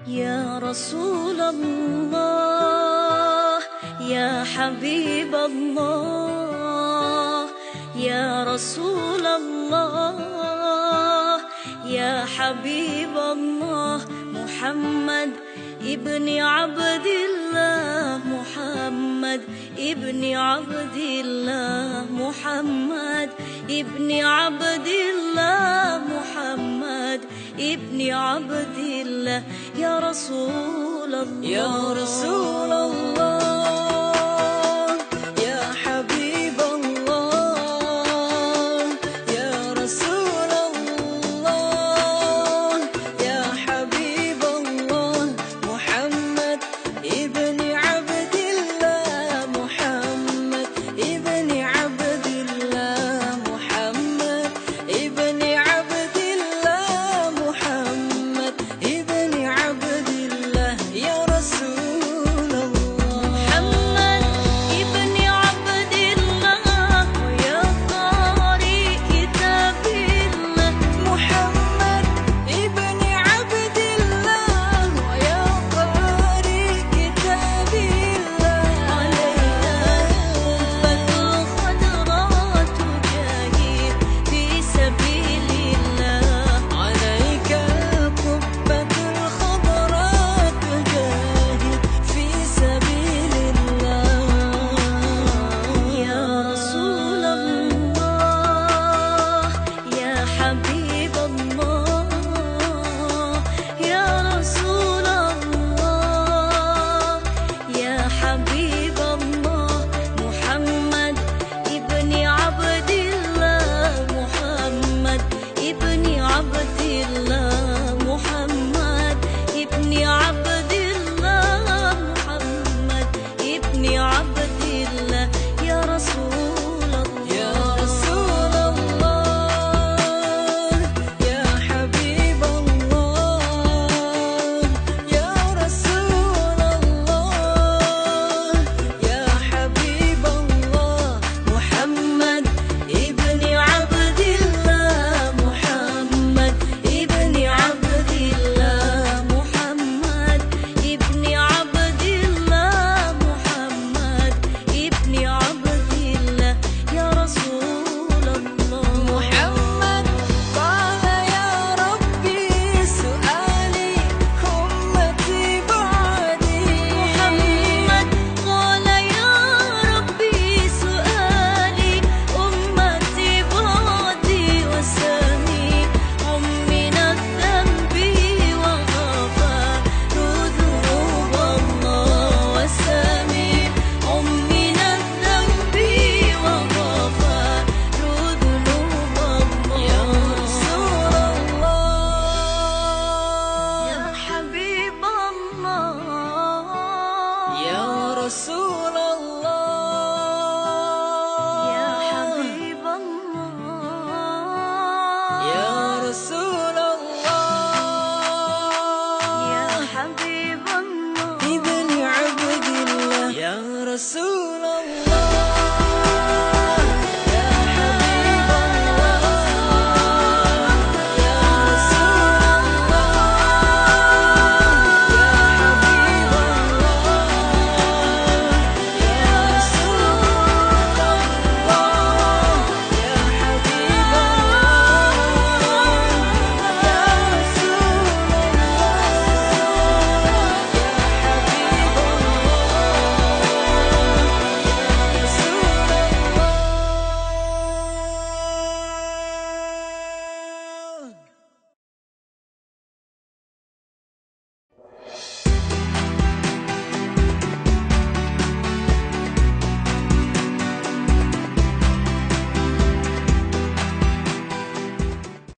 يا رسول الله يا حبيب الله، يا رسول الله يا حبيب الله، محمد ابن عبد الله، محمد ابن عبد الله، محمد ابن عبد الله، محمد ابن عبد الله، يا رسول الله يا رسول الله يا حبيب الله، يا رسول الله يا حبيب الله، محمد ابن عبد الله، محمد ابن عبد الله، محمد ابن عبد الله، محمد ابن عبد الله، يا رسول الله. محمد ابن عبد الله ويا قارئ كتاب الله، محمد ابن عبد الله ويا قارئ كتاب الله، عليك القبة الخضراء تجاهد في سبيل الله، عليك القبة الخضراء تجاهد في سبيل الله. يا رسول الله يا حبيب الله، يا رسول الله يا حبيب الله، محمد ابن عبد الله، محمد ابن عبد الله، محمد ابن عبد الله، محمد ابن عبد الله، يا رسول الله يا رسول الله يا حبيب الله، يا رسول الله يا حبيب الله، محمد ابن عبد الله، محمد ابن عبد الله، محمد ابن عبد الله، محمد ابن عبد الله، يا رسول الله محمد قال يا ربي سؤالي أمتي بعدي، محمد قال يا ربي سؤالي أمتي بعدي، وساميع من الذنب وغفار ذنوب الله، وساميع من الذنب وغفار ذنوب الله، يا رسول الله يا حبيب الله يا رسول الله يا حبيب الله يا رسول الله يا حبيب الله ابن عبد الله، يا رسول